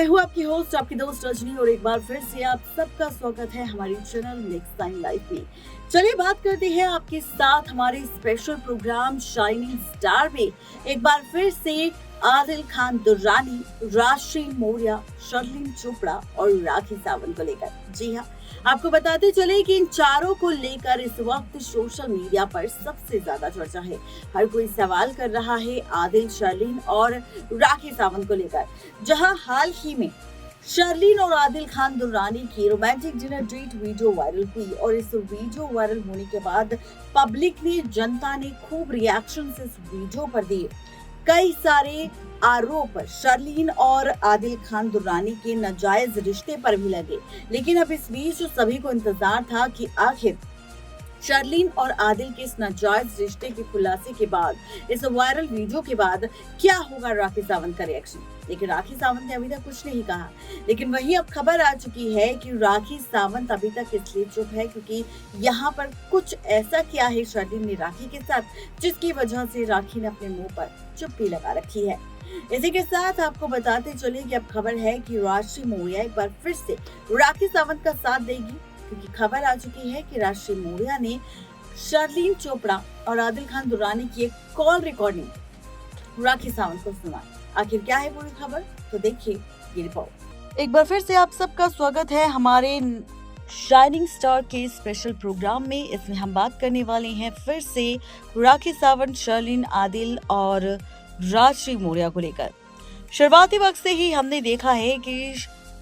हूँ आपकी होस्ट, आपकी दोस्त रजनी, और एक बार फिर से आप सबका स्वागत है हमारी चैनल नेक्स्ट टाइम लाइफ में। चलिए बात करते हैं आपके साथ हमारे स्पेशल प्रोग्राम शाइनिंग स्टार में एक बार फिर से आदिल खान दुर्रानी, राशि मौर्य, शर्लिन चोपड़ा और राखी सावंत को लेकर। जी हाँ, आपको बताते चले कि इन चारों को लेकर इस वक्त सोशल मीडिया पर सबसे ज्यादा चर्चा है। हर कोई सवाल कर रहा है आदिल, शर्लिन और राखी सावंत को लेकर। जहां हाल ही में शर्लिन और आदिल खान दुर्रानी की romantic dinner date video viral हुई और इस वीडियो वायरल होने के बाद पब्लिक ने, जनता ने खूब रिएक्शन इस वीडियो पर दिए। कई सारे आरोप शर्लिन और आदिल खान दुर्रानी के नाजायज रिश्ते पर भी लगे, लेकिन अब इस बीच सभी को इंतजार था कि आखिर शर्लिन और आदिल के इस नाजायज रिश्ते के खुलासे के बाद, इस वायरल वीडियो के बाद क्या होगा राखी सावंत का रिएक्शन। लेकिन राखी सावंत ने अभी तक कुछ नहीं कहा। लेकिन वहीं अब खबर आ चुकी है कि राखी सावंत अभी तक इसलिए चुप है क्योंकि यहाँ पर कुछ ऐसा किया है शर्लिन ने राखी के साथ, जिसकी वजह से राखी ने अपने मुंह पर चुप्पी लगा रखी है। इसी के साथ आपको बताते चले कि अब खबर है कि राशि मौर्य एक बार फिर से राखी सावंत का साथ देगी, क्योंकि खबर आ चुकी है कि राशि मौर्य ने शर्लिन चोपड़ा और आदिल खान दुर्रानी की एक कॉल रिकॉर्डिंग राखी सावंत को सुना। आखिर क्या है पूरी खबर, तो देखिए ये रिपोर्ट। एक बार फिर से आप सबका स्वागत है हमारे शाइनिंग स्टार के स्पेशल प्रोग्राम में। इसमें हम बात करने वाले हैं फिर से राखी सावंत, शर्लिन, आदिल और राशि मौर्य को लेकर। शुरुआती वक्त से ही हमने देखा है कि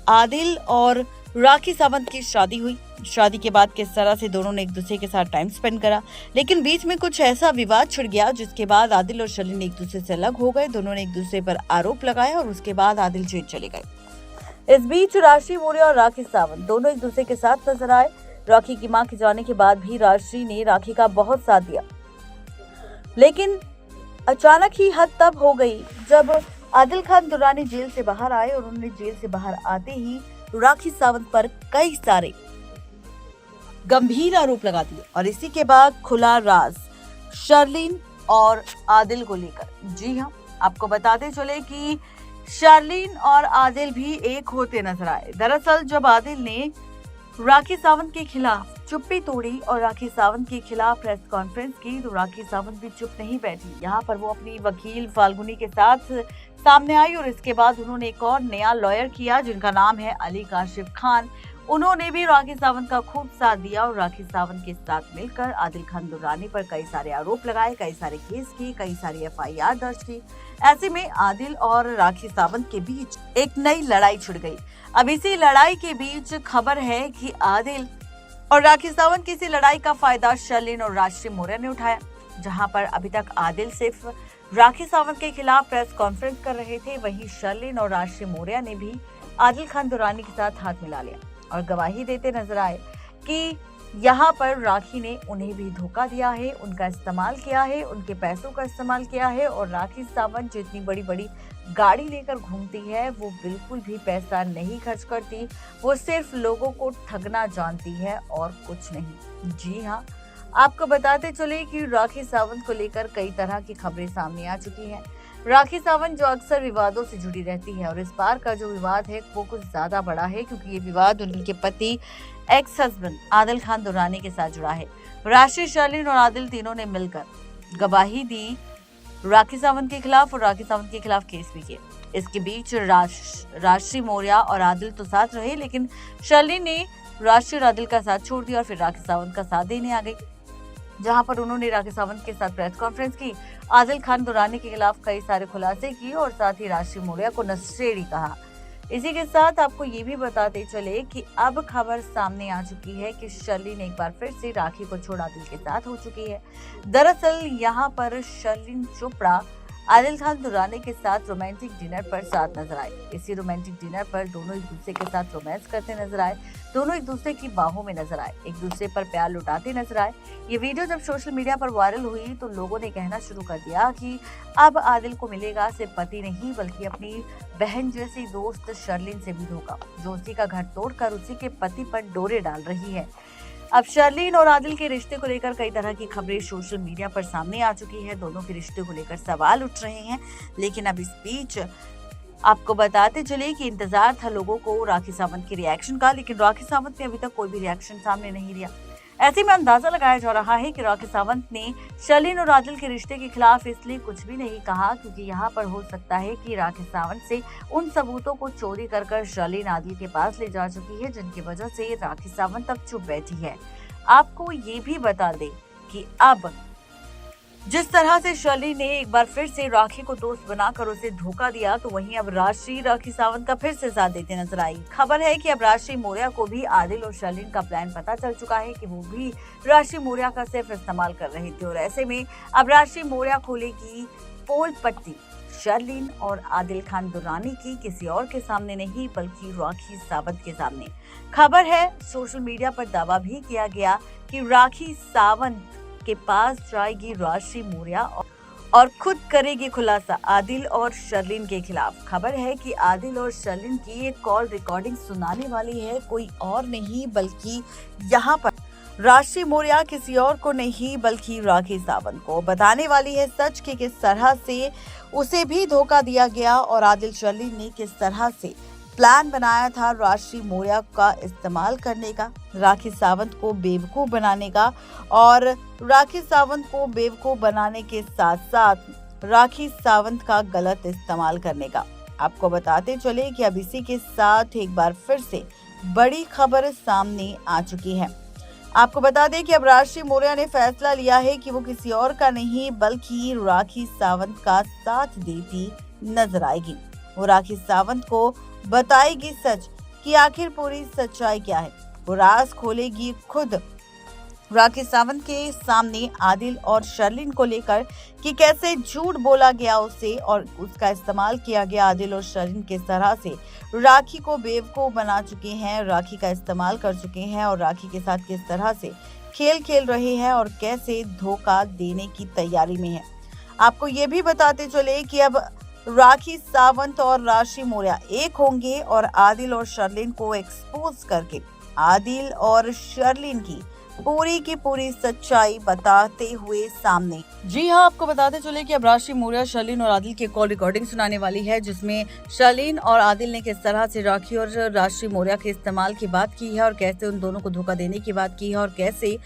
आदिल और राखी सावंत की शादी हुई। शादी के बाद किस तरह से दोनों ने एक दूसरे के साथ टाइम स्पेंड करा, लेकिन बीच में कुछ ऐसा विवाद छिड़ गया जिसके बाद आदिल और शर्लिन एक दूसरे से अलग हो गए। दोनों ने एक दूसरे पर आरोप लगाए और उसके बाद आदिल जेल चले गए। इस बीच राशि मौर्य और राखी सावंत दोनों एक दूसरे के साथ नजर आए। राखी की मां के जाने के बाद भी राशि ने राखी का बहुत साथ दिया, लेकिन अचानक ही हद तब हो गई जब आदिल खान दुर्रानी जेल से बाहर आए और उन्होंने जेल से बाहर आते ही राखी सावंत पर कई सारे गंभीर आरोप लगा दिए और इसी के बाद खुला राज शर्लिन और आदिल को लेकर। जी हाँ, आपको बताते चले कि शर्लिन और आदिल भी एक होते नजर आए। दरअसल जब आदिल ने राखी सावंत के खिलाफ चुप्पी तोड़ी और राखी सावंत के खिलाफ प्रेस कॉन्फ्रेंस की, तो राखी सावंत भी चुप नहीं बैठी। यहाँ पर वो अपनी वकील फाल्गुनी के साथ सामने आई और इसके बाद उन्होंने एक और नया लॉयर किया जिनका नाम है अली काशिफ खान। उन्होंने भी राखी सावंत का खूब साथ दिया और राखी सावंत के साथ मिलकर आदिल खान दुर्रानी पर कई सारे आरोप लगाए, कई सारे केस किए, कई सारी FIR दर्ज की। ऐसे में आदिल और राखी सावंत के बीच एक नई लड़ाई छिड़ गई। अब इसी लड़ाई के बीच खबर है कि आदिल और राखी सावंत की इसी लड़ाई का फायदा शर्लिन और राशि मौर्य ने उठाया। जहां पर अभी तक आदिल सिर्फ राखी सावंत के खिलाफ प्रेस कॉन्फ्रेंस कर रहे थे, वहीं शर्लिन और राशि मौर्य ने भी आदिल खान दुर्रानी के साथ हाथ मिला लिया और गवाही देते नजर आए कि यहाँ पर राखी ने उन्हें भी धोखा दिया है, उनका इस्तेमाल किया है, उनके पैसों का इस्तेमाल किया है। और राखी सावंत जो इतनी बड़ी बड़ी गाड़ी लेकर घूमती है, वो बिल्कुल भी पैसा नहीं खर्च करती, वो सिर्फ लोगों को ठगना जानती है और कुछ नहीं। जी हाँ, आपको बताते चले कि राखी सावंत को लेकर कई तरह की खबरें सामने आ चुकी हैं। राखी सावंत जो अक्सर विवादों से जुड़ी रहती है और इस बार का जो विवाद है वो कुछ ज्यादा बड़ा है, क्योंकि ये विवाद उनके पति एक्स हस्बैंड आदिल खान दुर्रानी के साथ जुड़ा है। राशि, शर्लिन और आदिल तीनों ने मिलकर गवाही दी राखी सावंत के खिलाफ और राखी सावंत के खिलाफ केस भी किए। इसके बीच राशि मौर्य और आदिल तो साथ रहे, लेकिन शर्लिन ने राशि और आदिल का साथ छोड़ दिया और फिर राखी सावंत का साथ देने आ गई, जहां पर उन्होंने राखी सावंत के साथ प्रेस कॉन्फ्रेंस की, आदिल खान दुर्रानी के खिलाफ कई सारे खुलासे किए और साथ ही राशि मौर्य को नशेड़ी कहा। इसी के साथ आपको ये भी बताते चले कि अब खबर सामने आ चुकी है कि शर्लिन एक बार फिर से राखी को छोड़ आदिल के साथ हो चुकी है। दरअसल यहाँ पर शर्लिन चोपड़ा आदिल खान दुर्रानी के साथ रोमांटिक डिनर पर साथ नजर आए। इसी रोमांटिक डिनर पर दोनों एक दूसरे के साथ रोमांस करते नजर आए, दोनों एक दूसरे की बाहों में नजर आए, एक दूसरे पर प्यार लुटाते नजर आए। ये वीडियो जब सोशल मीडिया पर वायरल हुई तो लोगों ने कहना शुरू कर दिया कि अब आदिल को मिलेगा सिर्फ पति नहीं, बल्कि अपनी बहन जैसी दोस्त शर्लिन से भी धोखा, जो उसी का घर तोड़कर उसी के पति पर डोरे डाल रही है। अब शर्लिन और आदिल के रिश्ते को लेकर कई तरह की खबरें सोशल मीडिया पर सामने आ चुकी है। दोनों के रिश्ते को लेकर सवाल उठ रहे हैं, लेकिन अब इस बीच आपको बताते चले कि इंतजार था लोगों को राखी सावंत के रिएक्शन का, लेकिन राखी सावंत ने अभी तक कोई भी रिएक्शन सामने नहीं दिया। ऐसे में अंदाजा लगाया जा रहा है कि राखी सावंत ने शर्लिन और आदिल के रिश्ते के खिलाफ इसलिए कुछ भी नहीं कहा क्योंकि यहाँ पर हो सकता है कि राखी सावंत से उन सबूतों को चोरी कर शर्लिन आदिल के पास ले जा चुकी है, जिनकी वजह से राखी सावंत अब चुप बैठी है। आपको ये भी बता दें कि अब जिस तरह से शर्लिन ने एक बार फिर से राखी को दोस्त बनाकर उसे धोखा दिया, तो वहीं अब राशि राखी सावंत का फिर से साथ देते नजर आई। खबर है कि अब राशि मौर्य को भी आदिल और शर्लिन का प्लान पता चल चुका है कि वो भी राशि मौर्य का सिर्फ इस्तेमाल कर रही थी, और ऐसे में अब राशि मौर्य खोलेगी पोल पट्टी शर्लिन और आदिल खान दुर्रानी की किसी और के सामने नहीं बल्कि राखी सावंत के सामने। खबर है सोशल मीडिया पर दावा भी किया गया कि राखी सावंत के पास जाएगी राशि मौर्य और खुद करेगी खुलासा आदिल और शर्लिन के खिलाफ। खबर है कि आदिल और शर्लिन की एक कॉल रिकॉर्डिंग सुनाने वाली है कोई और नहीं बल्कि यहाँ पर राशि मौर्य किसी और को नहीं बल्कि राखी सावंत को बताने वाली है सच कि किस तरह से उसे भी धोखा दिया गया और आदिल शर्लिन ने किस तरह से प्लान बनाया था राशि मौर्य का इस्तेमाल करने का, राखी सावंत को बेवकूफ बनाने का, और राखी सावंत को बेवकूफ बनाने के साथ साथ राखी सावंत का गलत इस्तेमाल करने का। आपको बताते चले कि अब इसी के साथ एक बार फिर से बड़ी खबर सामने आ चुकी है। आपको बता दें कि अब राशि मौर्य ने फैसला लिया है कि वो किसी और का नहीं बल्कि राखी सावंत का साथ देती नजर आएगी। वो राखी सावंत को बताएगी सच कि आखिर पूरी सच्चाई क्या है। वो राज खोलेगी खुद राखी सावंत के सामने आदिल और शर्लिन को लेकर कि कैसे झूठ बोला गया उससे और उसका इस्तेमाल किया गया। आदिल और शर्लिन किस तरह से राखी को बेवकूफ बना चुके हैं, राखी का इस्तेमाल कर चुके हैं और राखी के साथ किस तरह से खेल खेल रहे हैं और कैसे धोखा देने की तैयारी में है। आपको ये भी बताते चले कि अब राखी सावंत और राशि मौर्य एक होंगे और आदिल और शर्लिन को एक्सपोज करके आदिल और शर्लिन की पूरी सच्चाई बताते हुए सामने। जी हाँ, आपको बताते चले कि अब राशि मौर्य शर्लिन और आदिल की कॉल रिकॉर्डिंग सुनाने वाली है, जिसमें शर्लिन और आदिल ने किस तरह से राखी और राशि मौर्य के इस्तेमाल की बात की है और कैसे उन दोनों को धोखा देने की बात की है और कैसे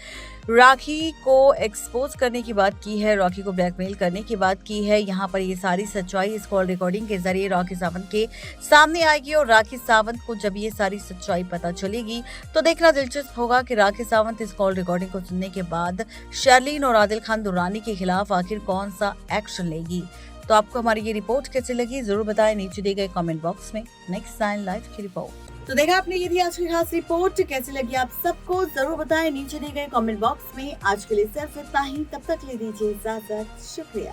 राखी को एक्सपोज करने की बात की है, राखी को ब्लैकमेल करने की बात की है। यहाँ पर ये सारी सच्चाई इस कॉल रिकॉर्डिंग के जरिए राखी सावंत के सामने आएगी और राखी सावंत को जब ये सारी सच्चाई पता चलेगी तो देखना दिलचस्प होगा कि राखी सावंत इस कॉल रिकॉर्डिंग को सुनने के बाद शर्लिन और आदिल खान दुर्रानी के खिलाफ आखिर कौन सा एक्शन लेगी। तो आपको हमारी ये रिपोर्ट कैसी लगी जरूर बताएं नीचे दिए गए कमेंट बॉक्स में। नेक्स्ट साइन लाइव की रिपोर्ट। तो देखा आपने ये थी आज की खास रिपोर्ट, कैसी लगी आप सबको जरूर बताएं नीचे दिए गए कमेंट बॉक्स में। आज के लिए सिर्फ इतना ही, तब तक ले दीजिए इजाजत, शुक्रिया।